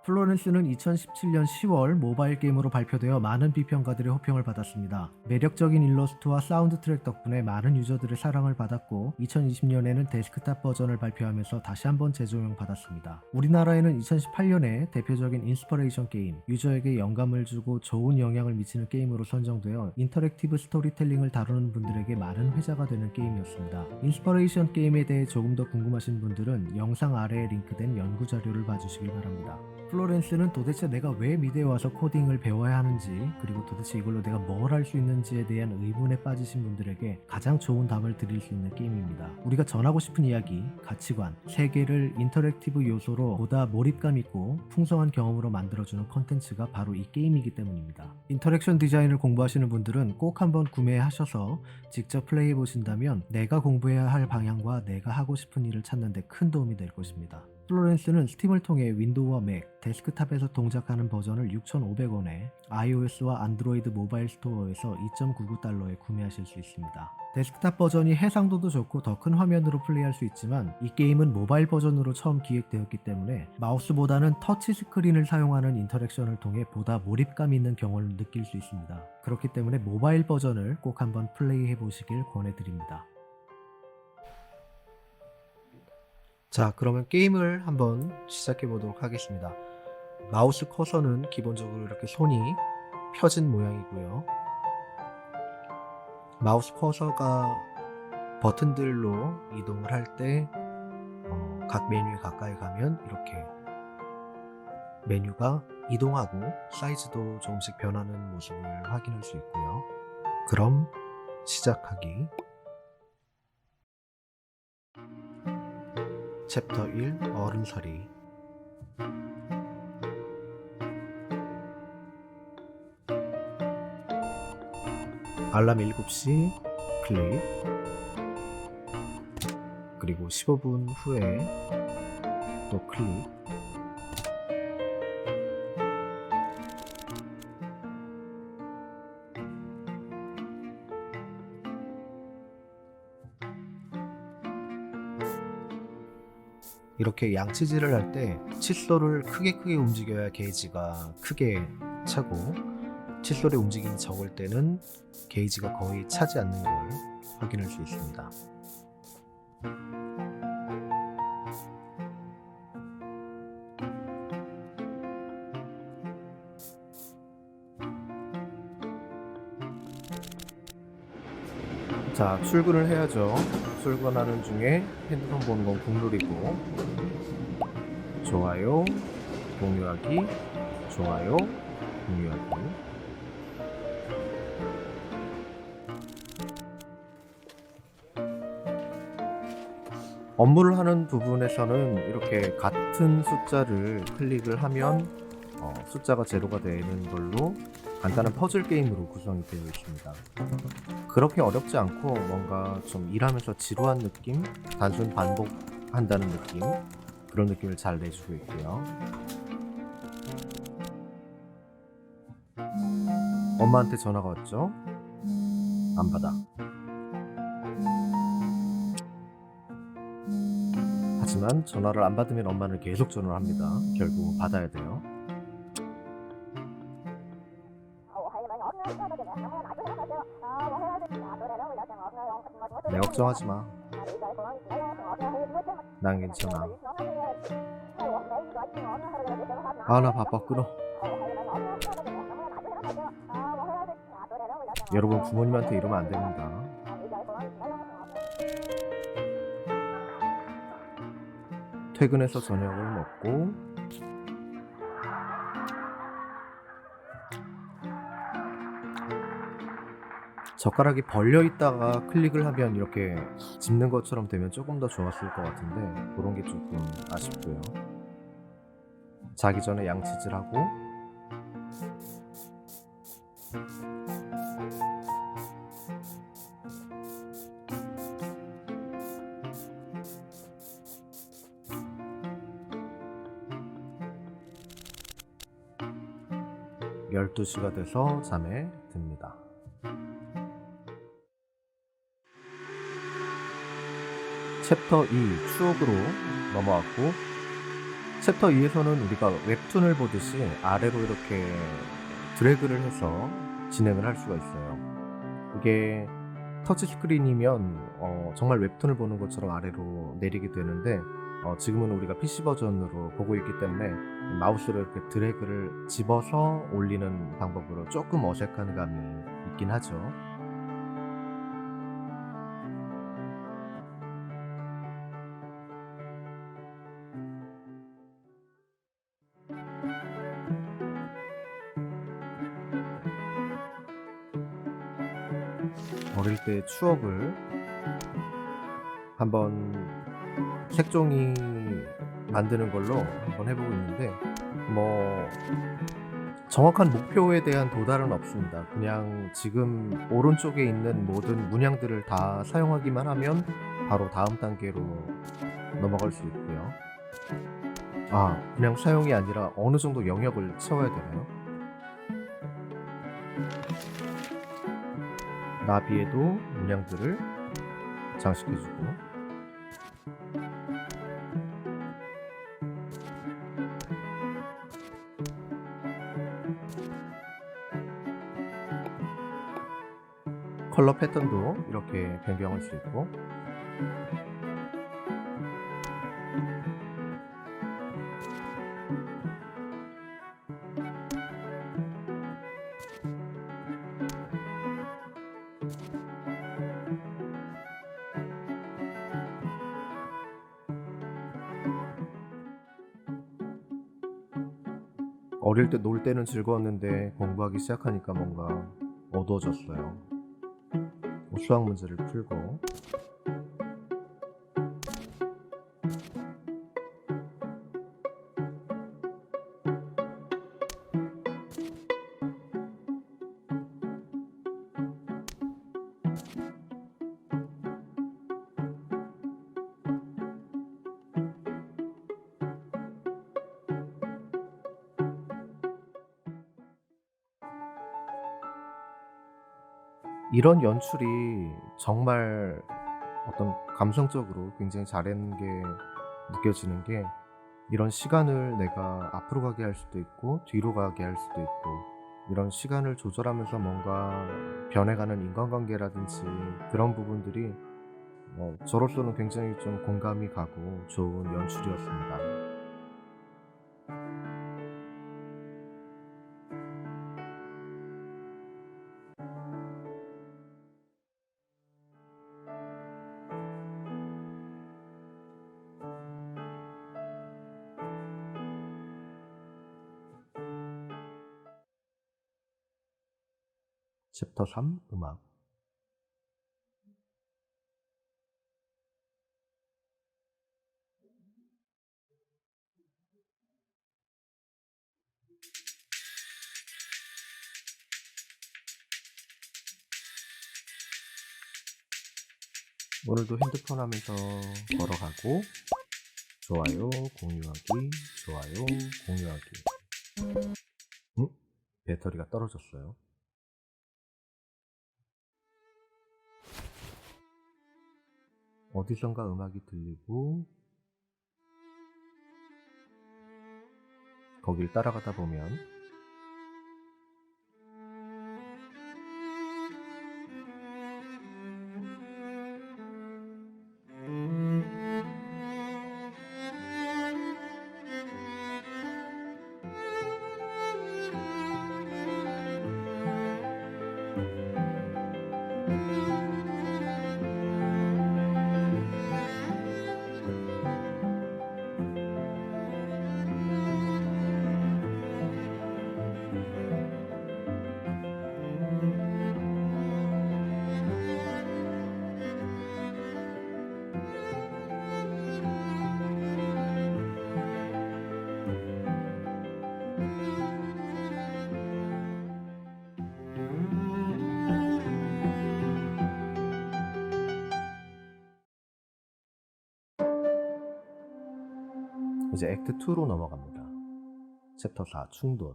플로렌스는 2017년 10월 모바일 게임으로 발표되어 많은 비평가들의 호평을 받았습니다. 매력적인 일러스트와 사운드 트랙 덕분에 많은 유저들의 사랑을 받았고 2020년에는 데스크탑 버전을 발표하면서 다시 한번 재조명 받았습니다. 우리나라에는 2018년에 대표적인 인스퍼레이션 게임, 유저에게 영감을 주고 좋은 영향을 미치는 게임으로 선정되어 인터랙티브 스토리텔링을 다루는 분들에게 많은 회자가 되는 게임이었습니다. 인스퍼레이션 게임에 대해 조금 더 궁금하신 분들은 영상 아래에 링크된 연구 자료를 봐주시길 바랍니다. 플로렌스는 도대체 내가 왜 미대에 와서 코딩을 배워야 하는지, 그리고 도대체 이걸로 내가 뭘 할 수 있는지에 대한 의문에 빠지신 분들에게 가장 좋은 답을 드릴 수 있는 게임입니다. 우리가 전하고 싶은 이야기, 가치관, 세계를 인터랙티브 요소로 보다 몰입감 있고 풍성한 경험으로 만들어주는 컨텐츠가 바로 이 게임이기 때문입니다. 인터랙션 디자인을 공부하시는 분들은 꼭 한번 구매하셔서 직접 플레이해 보신다면 내가 공부해야 할 방향과 내가 하고 싶은 일을 찾는 데 큰 도움이 될 것입니다. 플로렌스는 스팀을 통해 윈도우와 맥, 데스크탑에서 동작하는 버전을 6,500원에 iOS와 안드로이드 모바일 스토어에서 2.99달러에 구매하실 수 있습니다. 데스크탑 버전이 해상도도 좋고 더 큰 화면으로 플레이할 수 있지만 이 게임은 모바일 버전으로 처음 기획되었기 때문에 마우스보다는 터치 스크린을 사용하는 인터랙션을 통해 보다 몰입감 있는 경험을 느낄 수 있습니다. 그렇기 때문에 모바일 버전을 꼭 한번 플레이해 보시길 권해드립니다. 자, 그러면 게임을 한번 시작해 보도록 하겠습니다. 마우스 커서는 기본적으로 이렇게 손이 펴진 모양이고요. 마우스 커서가 버튼들로 이동을 할 때 각 메뉴에 가까이 가면 이렇게 메뉴가 이동하고 사이즈도 조금씩 변하는 모습을 확인할 수 있고요. 그럼 시작하기. 챕터 1 어른서리. 알람 7시 클릭. 그리고 15분 후에 또 클릭. 이렇게 양치질을 할 때 칫솔을 크게 움직여야 게이지가 크게 차고, 칫솔의 움직임이 적을 때는 게이지가 거의 차지 않는 걸 확인할 수 있습니다. 자, 출근을 해야죠. 출근하는 중에 핸드폰 보는 건 국룰이고, 좋아요, 공유하기, 좋아요, 공유하기. 업무를 하는 부분에서는 이렇게 같은 숫자를 클릭을 하면 숫자가 제로가 되는 걸로 간단한 퍼즐 게임으로 구성이 되어 있습니다. 그렇게 어렵지 않고 뭔가 좀 일하면서 지루한 느낌, 단순 반복한다는 느낌, 그런 느낌을 잘 내주고 있고요. 엄마한테 전화가 왔죠? 안 받아. 하지만 전화를 안 받으면 엄마는 계속 전화를 합니다. 결국 받아야 돼요. 내 걱정하지 마. 난 괜찮아. 아, 나 바빠. 끊어. 여러분, 부모님한테 이러면 안 됩니다. 퇴근해서 저녁을 먹고 젓가락이 벌려 있다가 클릭을 하면 이렇게 집는 것처럼 되면 조금 더 좋았을 것 같은데, 그런 게 조금 아쉽고요. 자기 전에 양치질하고, 열 12시가 돼서 잠에 듭니다. 챕터 2 추억으로 넘어왔고, 챕터 2에서는 우리가 웹툰을 보듯이 아래로 이렇게 드래그를 해서 진행을 할 수가 있어요. 이게 터치 스크린이면 정말 웹툰을 보는 것처럼 아래로 내리게 되는데 지금은 우리가 PC 버전으로 보고 있기 때문에 마우스로 이렇게 드래그를 집어서 올리는 방법으로 조금 어색한 감이 있긴 하죠. 어릴 때 추억을 한번 색종이 만드는 걸로 한번 해 보고 있는데 뭐 정확한 목표에 대한 도달은 없습니다. 그냥 지금 오른쪽에 있는 모든 문양들을 다 사용하기만 하면 바로 다음 단계로 넘어갈 수 있고요. 그냥 사용이 아니라 어느 정도 영역을 채워야 되나요? 나비에도 문양들을 장식해 주고 컬러 패턴도 이렇게 변경할 수 있고 어릴 때 놀 때는 즐거웠는데 공부하기 시작하니까 뭔가 어두워졌어요. 수학 문제를 풀고 이런 연출이 정말 어떤 감성적으로 굉장히 잘한 게 느껴지는 게 이런 시간을 내가 앞으로 가게 할 수도 있고 뒤로 가게 할 수도 있고 이런 시간을 조절하면서 뭔가 변해가는 인간관계라든지 그런 부분들이 저로서는 굉장히 좀 공감이 가고 좋은 연출이었습니다. 챕터 3 음악. 오늘도 핸드폰 하면서 걸어가고 좋아요, 공유하기, 좋아요, 공유하기. 응? 배터리가 떨어졌어요. 어디선가 음악이 들리고 거길 따라가다 보면 이제 액트 2로 넘어갑니다. 챕터 4 충돌.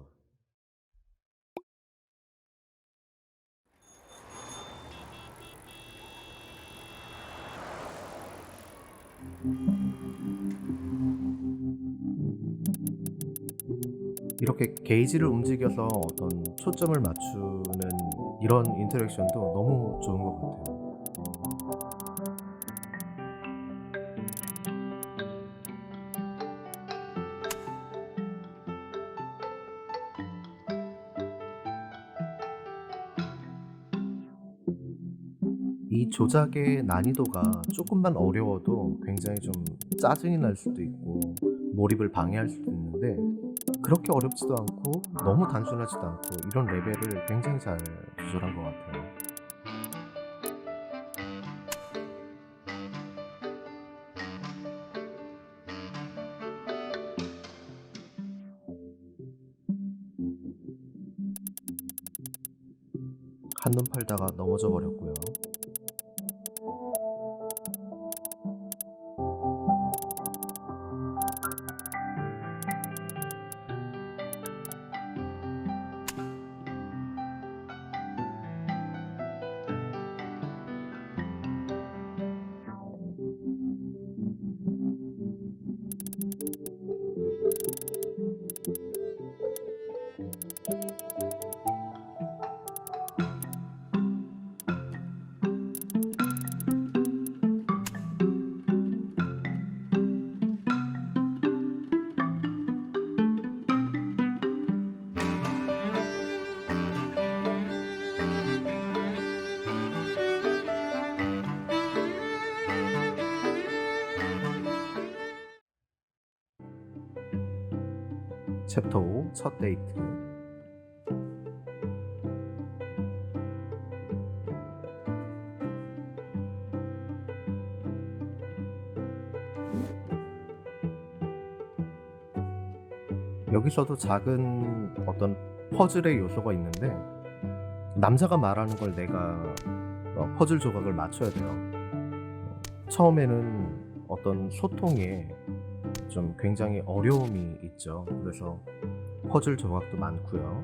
이렇게 게이지를 움직여서 어떤 초점을 맞추는 이런 인터랙션도 너무 좋은 것 같아요. 이 조작의 난이도가 쪼끔만 어려워도 굉장히 좀 짜증이 날 수도 있고 몰입을 방해할 수도 있는데, 그렇게 어렵지도 않고 너무 단순하지도 않고 이런 레벨을 굉장히 잘 조절한 것 같아요. 한눈 팔다가 넘어져 버렸고요. 챕터 5 첫 데이트. 여기서도 작은 어떤 퍼즐의 요소가 있는데, 남자가 말하는 걸 내가 퍼즐 조각을 맞춰야 돼요. 처음에는 어떤 소통에 좀 굉장히 어려움이 있죠. 그래서 퍼즐 조각도 많고요.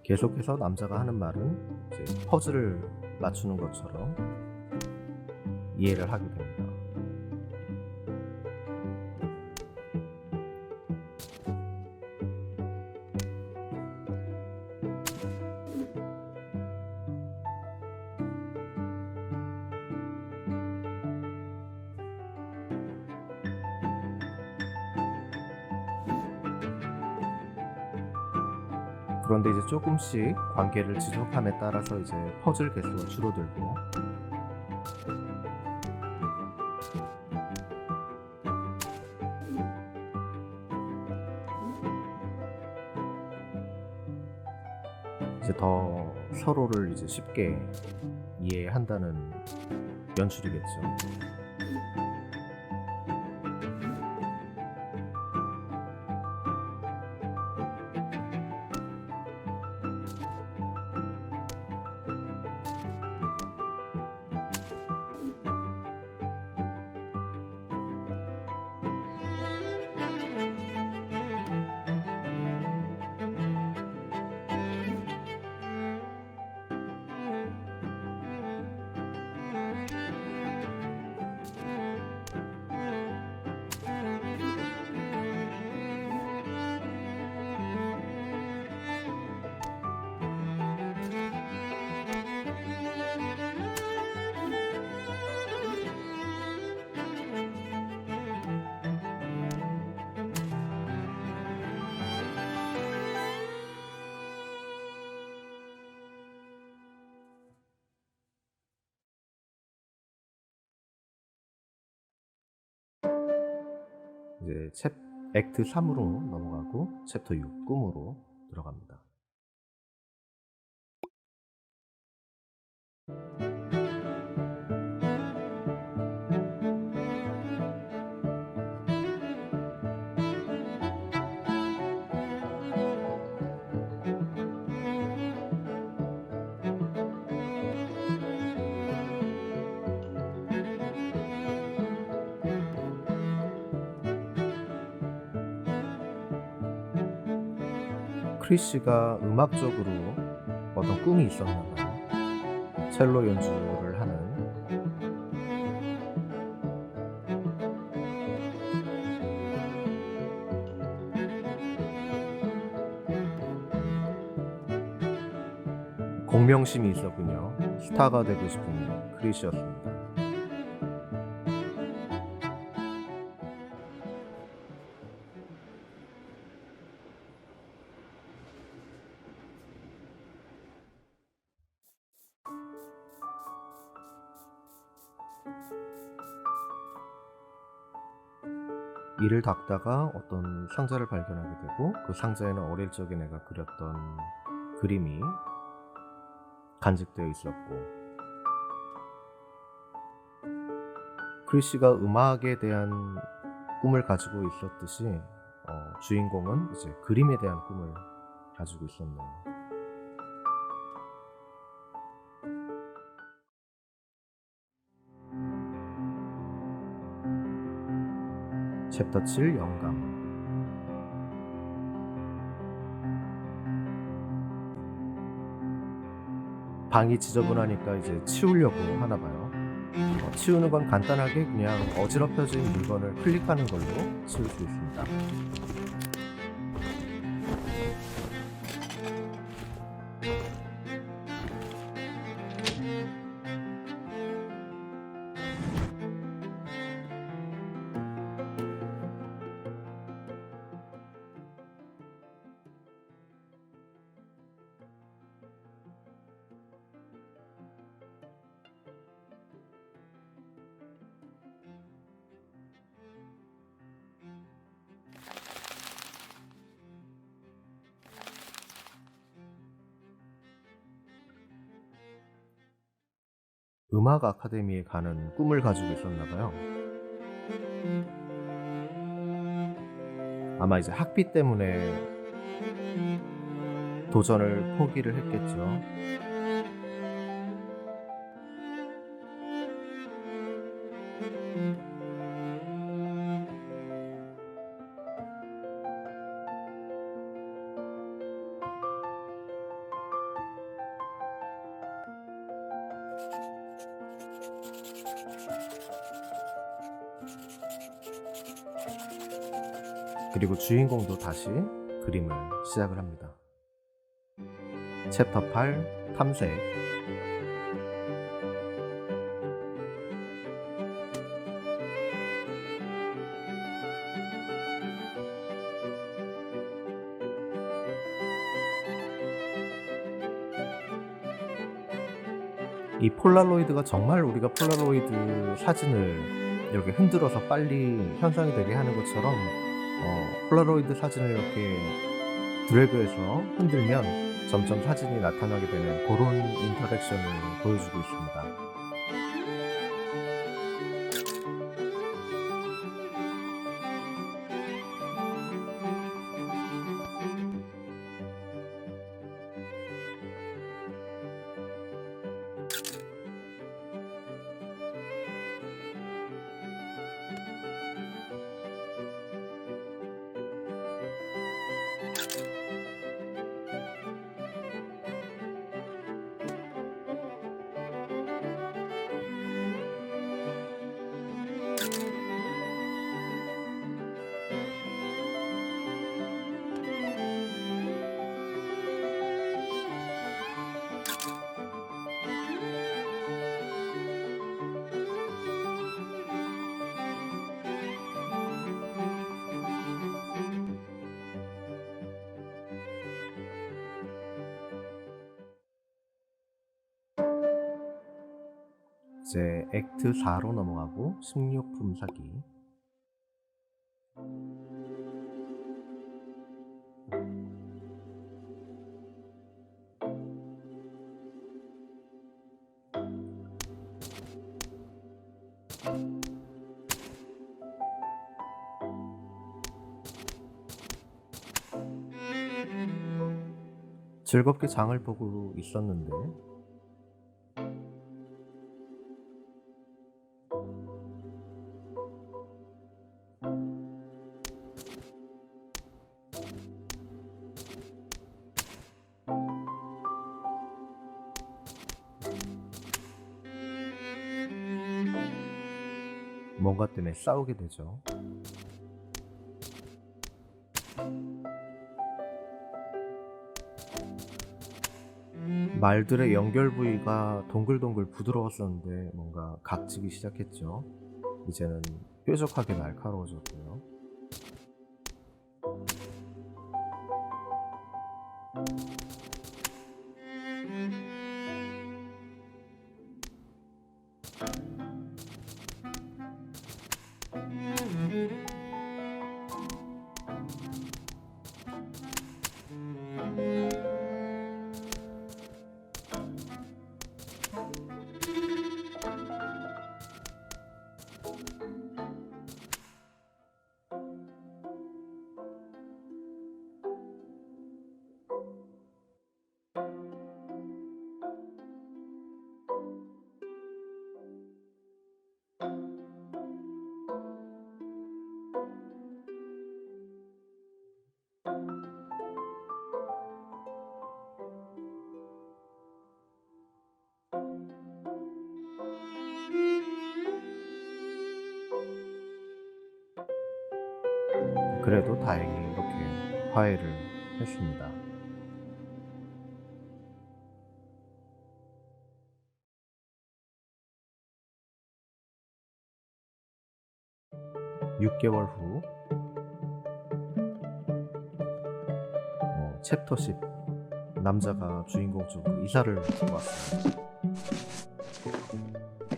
계속해서 남자가 하는 말은 이제 퍼즐을 맞추는 것처럼 이해를 하게 됩니다. 그런데 이제 조금씩 관계를 지속함에 따라서 이제 퍼즐 개수가 줄어들고, 이제 더 서로를 이제 쉽게 이해한다는 연출이겠죠. 이제 액트 3으로 넘어가고 챕터 6 꿈으로 들어갑니다. 크리시가 음악적으로 어떤 꿈이 있었나 봐요. 첼로 연주를 하는. 공명심이 있었군요. 스타가 되고 싶은 크리시였습니다. 이를 닦다가 어떤 상자를 발견하게 되고 그 상자에는 어릴 적에 내가 그렸던 그림이 간직되어 있었고, 크리시가 음악에 대한 꿈을 가지고 있었듯이 주인공은 이제 그림에 대한 꿈을 가지고 있었네요. 챕터 7 영감. 방이 지저분하니까 이제 치우려고 하나 봐요. 치우는 건 간단하게 그냥 어지럽혀진 물건을 클릭하는 걸로 치울 수 있습니다. 음악 아카데미에 가는 꿈을 가지고 있었나 봐요. 아마 이제 학비 때문에 도전을 포기를 했겠죠. 그리고 주인공도 다시 그림을 시작을 합니다. 챕터 8 탐색. 이 폴라로이드가 정말 우리가 폴라로이드 사진을 이렇게 흔들어서 빨리 현상이 되게 하는 것처럼 폴라로이드 사진을 이렇게 드래그해서 흔들면 점점 사진이 나타나게 되는 그런 인터랙션을 보여주고 있습니다. 이제 액트 4로 넘어가고 식료품 사기. 즐겁게 장을 보고 있었는데 뭔가 때문에 싸우게 되죠. 말들의 연결 부위가 동글동글 부드러웠었는데 뭔가 각지기 시작했죠. 이제는 뾰족하게 날카로워졌고요. 그래도 다행히 이렇게 화해를 했습니다. 6개월 후 챕터 10 남자가 주인공 쪽으로 이사를 왔어요.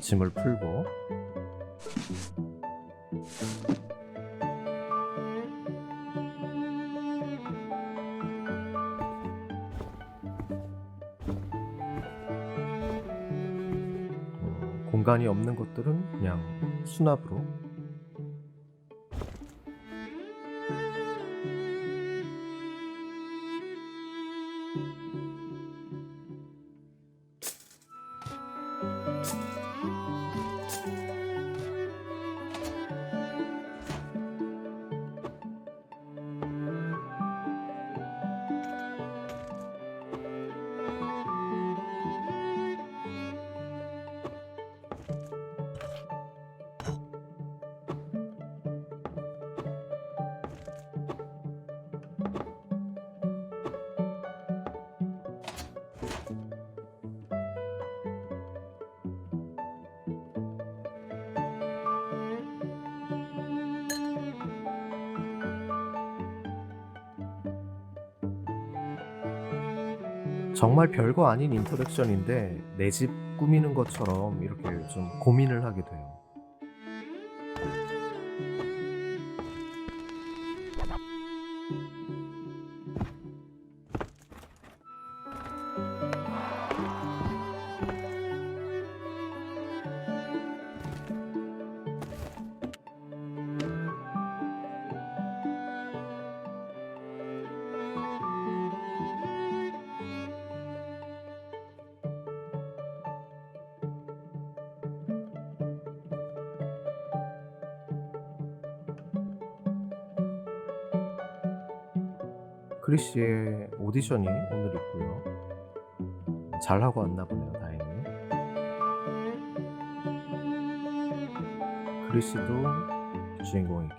짐을 풀고 공간이 없는 것들은 그냥 수납으로 정말 별거 아닌 인터랙션인데 내 집 꾸미는 것처럼 이렇게 좀 고민을 하게 돼요. 크리시의 오디션이 오늘 있고요. 잘하고 왔나 보네요, 다행히. 크리시도 주인공에게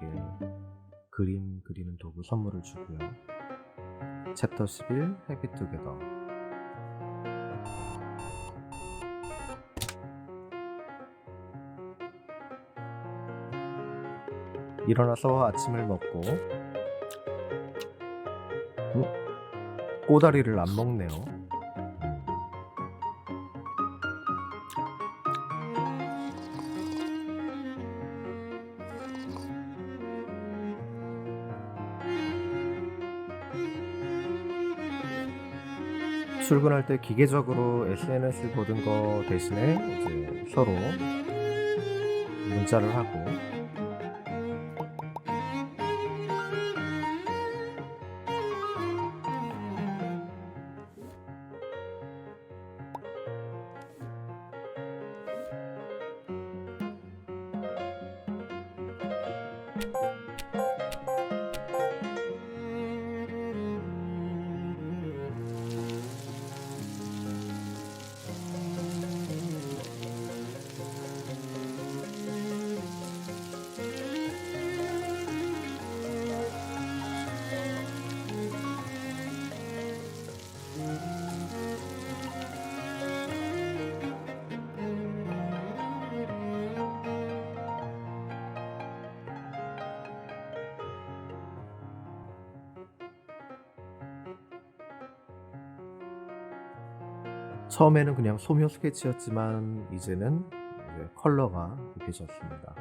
그림 그리는 도구 선물을 주고요. 챕터 11 해피 투게더. 일어나서 아침을 먹고 꼬다리를 안 먹네요. 출근할 때 기계적으로 SNS를 보던 거 대신에 이제 서로 문자를 하고 처음에는 그냥 소묘 스케치였지만 이제는 컬러가 입혀졌습니다.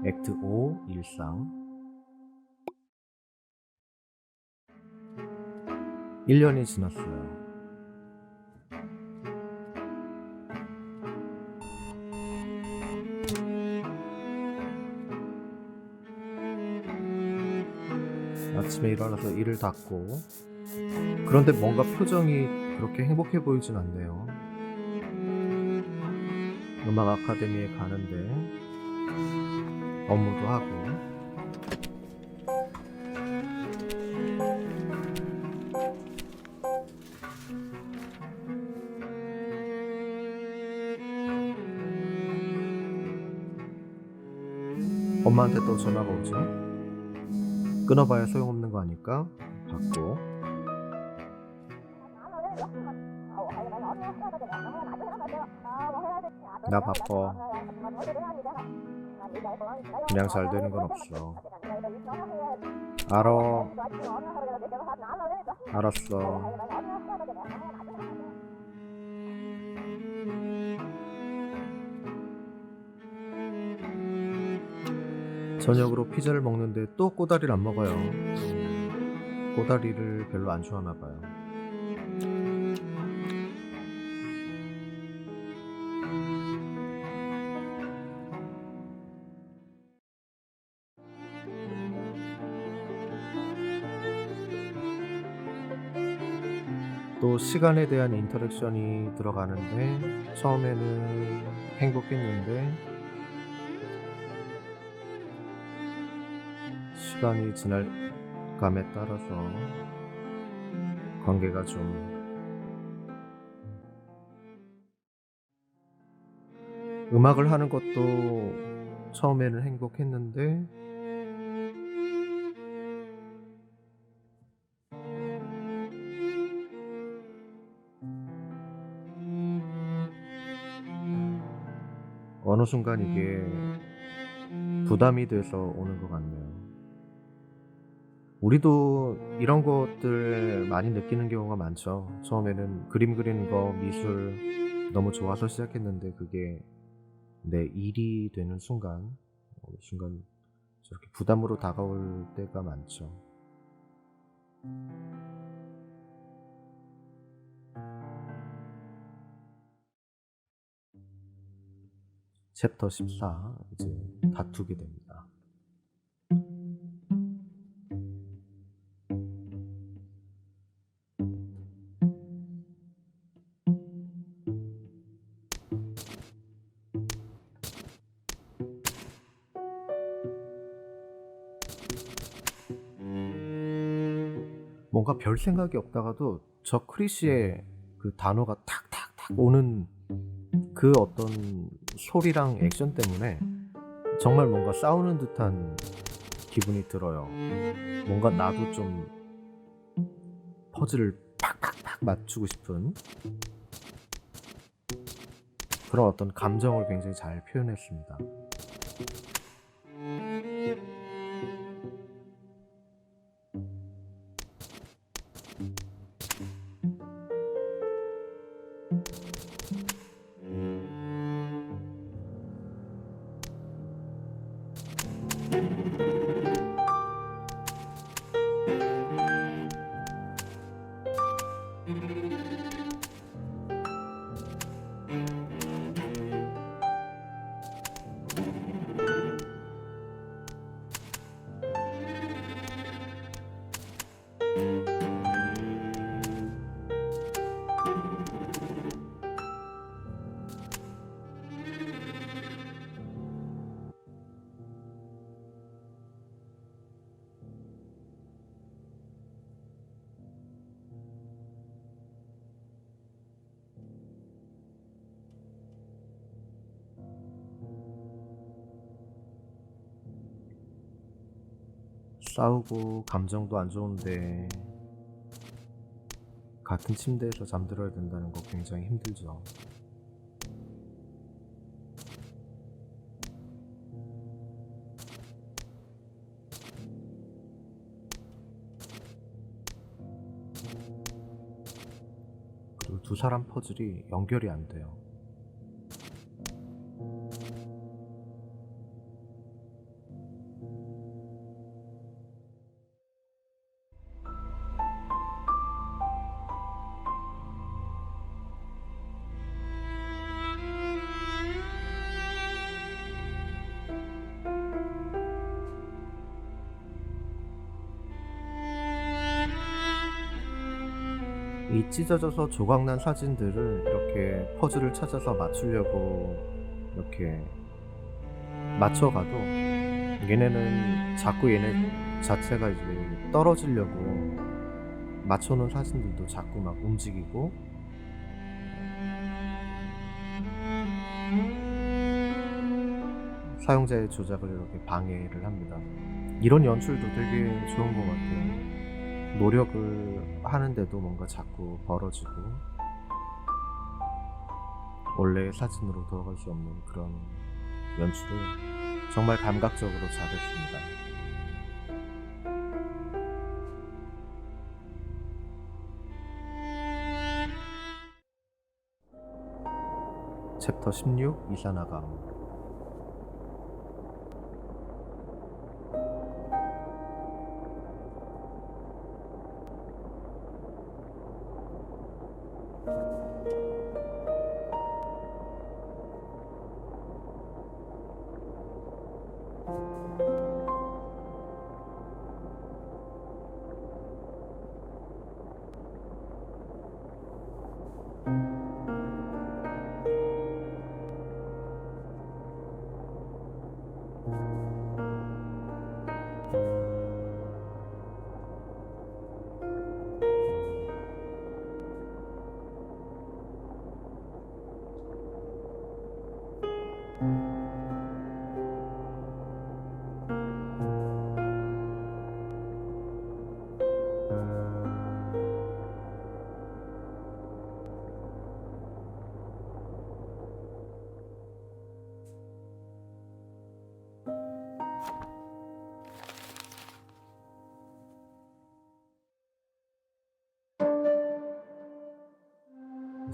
액트 5 일상. 1년이 지났어요. 아침에 일어나서 이를 닦고, 그런데 뭔가 표정이 그렇게 행복해 보이진 않네요. 음악 아카데미에 가는데 업무도 하고, 엄마한테 또 전화가 오죠. 끊어봐야 소용없는 거 아니까 받고, 나 바빠. 그냥 잘 되는 건 없어. 알어. 알았어. 저녁으로 피자를 먹는데 또 꼬다리를 안 먹어요. 꼬다리를 별로 안 좋아하나 봐요. 또 시간에 대한 인터랙션이 들어가는데, 처음에는 행복했는데 시간이 지날 감에 따라서 관계가 좀, 음악을 하는 것도 처음에는 행복했는데 어느 순간 이게 부담이 돼서 오는 것 같네요. 우리도 이런 것들 많이 느끼는 경우가 많죠. 처음에는 그림 그리는 거, 미술 너무 좋아서 시작했는데 그게 내 일이 되는 순간, 어느 순간 저렇게 부담으로 다가올 때가 많죠. 챕터 14, 이제 다투게 됩니다. 뭔가 별 생각이 없다가도 저 크리시의 그 단어가 탁탁탁 오는 그 어떤 소리랑 액션 때문에 정말 뭔가 싸우는 듯한 기분이 들어요. 뭔가 나도 좀 퍼즐을 팍팍팍 맞추고 싶은 그런 어떤 감정을 굉장히 잘 표현했습니다. 싸우고 감정도 안 좋은데 같은 침대에서 잠들어야 된다는 거 굉장히 힘들죠. 두 사람 퍼즐이 연결이 안 돼요. 이 찢어져서 조각난 사진들을 이렇게 퍼즐을 찾아서 맞추려고 이렇게 맞춰가도 얘네는 자꾸 얘네 자체가 이제 떨어지려고 맞춰놓은 사진들도 자꾸 막 움직이고 사용자의 조작을 이렇게 방해를 합니다. 이런 연출도 되게 좋은 것 같아요. 노력을 하는데도 뭔가 자꾸 벌어지고 원래의 사진으로 돌아갈 수 없는 그런 연출을 정말 감각적으로 잘했습니다. 챕터 16 이사나감.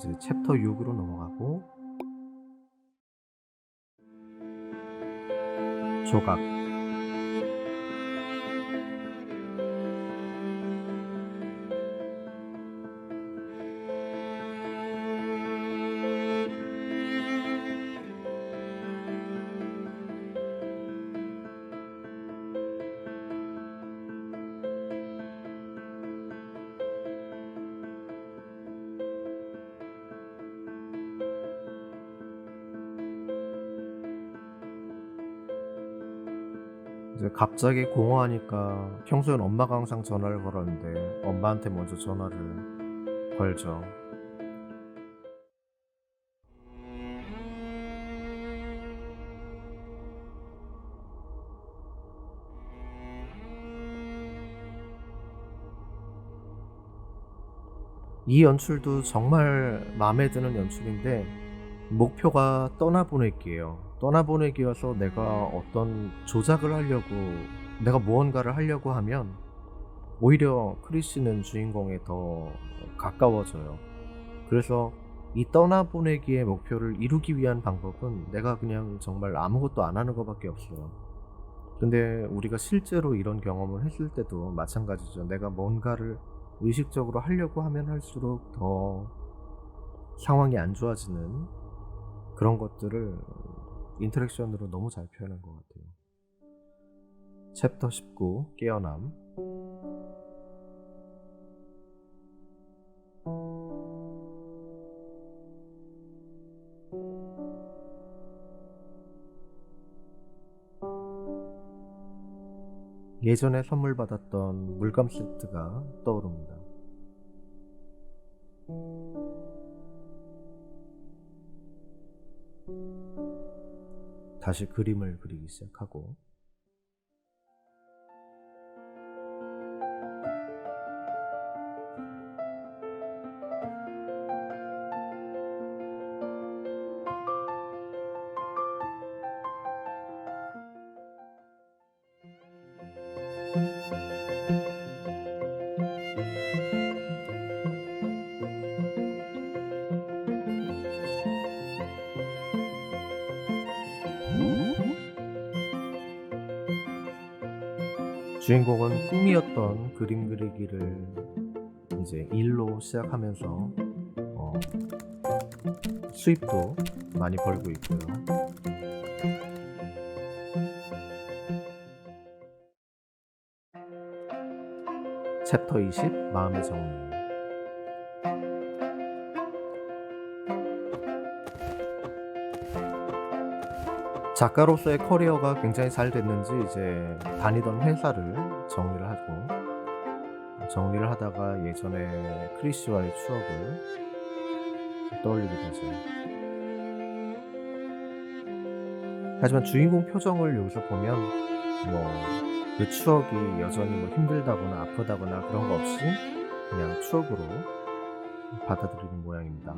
이제 챕터 6으로 넘어가고 조각. 이제 갑자기 공허하니까 평소엔 엄마가 항상 전화를 걸었는데 엄마한테 먼저 전화를 걸죠. 이 연출도 정말 마음에 드는 연출인데 목표가 떠나보내기예요. 떠나보내기여서 내가 어떤 조작을 하려고 내가 무언가를 하려고 하면 오히려 크리스는 주인공에 더 가까워져요. 그래서 이 떠나보내기의 목표를 이루기 위한 방법은 내가 그냥 정말 아무것도 안 하는 것밖에 없어요. 근데 우리가 실제로 이런 경험을 했을 때도 마찬가지죠. 내가 뭔가를 의식적으로 하려고 하면 할수록 더 상황이 안 좋아지는 그런 것들을 인터랙션으로 너무 잘 표현한 것 같아요. 챕터 19 깨어남. 예전에 선물 받았던 물감 세트가 떠오릅니다. 다시 그림을 그리기 시작하고 주인공은 꿈이었던 그림 그리기를 이제 일로 시작하면서 어 수입도 많이 벌고 있고요. 챕터 20 마음의 정리. 작가로서의 커리어가 굉장히 잘 됐는지 이제 다니던 회사를 정리를 하다가 예전에 크리시와의 추억을 떠올리게 되죠. 하지만 주인공 표정을 여기서 보면 뭐 그 추억이 여전히 뭐 힘들다거나 아프다거나 그런 거 없이 그냥 추억으로 받아들이는 모양입니다.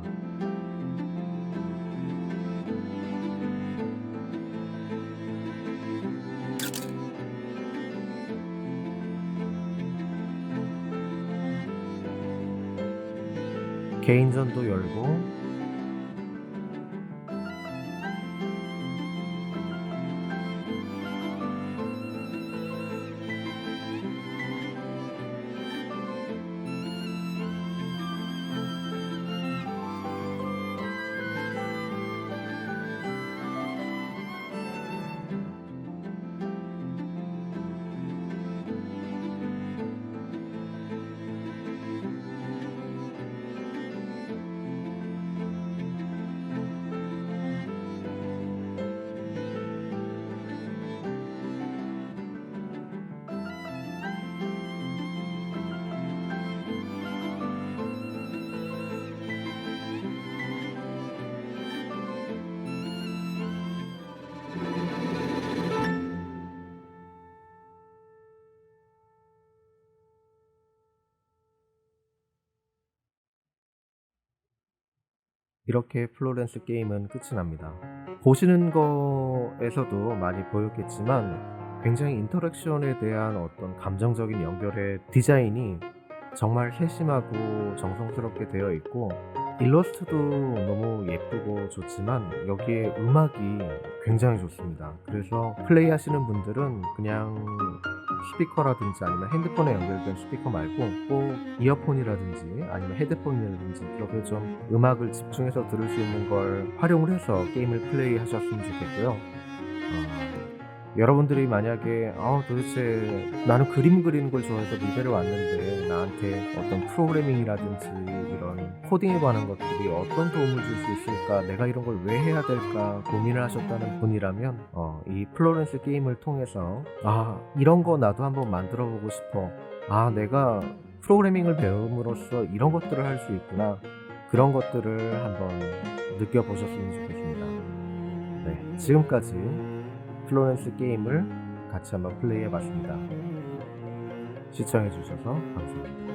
개인전도 열고 이렇게 플로렌스 게임은 끝이 납니다. 보시는 거에서도 많이 보였겠지만 굉장히 인터랙션에 대한 어떤 감정적인 연결의 디자인이 정말 세심하고 정성스럽게 되어 있고 일러스트도 너무 예쁘고 좋지만 여기에 음악이 굉장히 좋습니다. 그래서 플레이하시는 분들은 그냥 스피커라든지 아니면 핸드폰에 연결된 스피커 말고 꼭 이어폰이라든지 아니면 헤드폰이라든지 이렇게 좀 음악을 집중해서 들을 수 있는 걸 활용을 해서 게임을 플레이하셨으면 좋겠고요. 여러분들이 만약에 도대체 나는 그림 그리는 걸 좋아해서 미대를 왔는데 나한테 어떤 프로그래밍이라든지 이런 코딩에 관한 것들이 어떤 도움을 줄 수 있을까? 내가 이런 걸 왜 해야 될까? 고민을 하셨다는 분이라면 이 플로렌스 게임을 통해서 이런 거 나도 한번 만들어 보고 싶어. 내가 프로그래밍을 배움으로써 이런 것들을 할 수 있구나. 그런 것들을 한번 느껴보셨으면 좋겠습니다. 네, 지금까지 플로렌스 게임을 같이 한번 플레이해 봤습니다. 시청해 주셔서 감사합니다.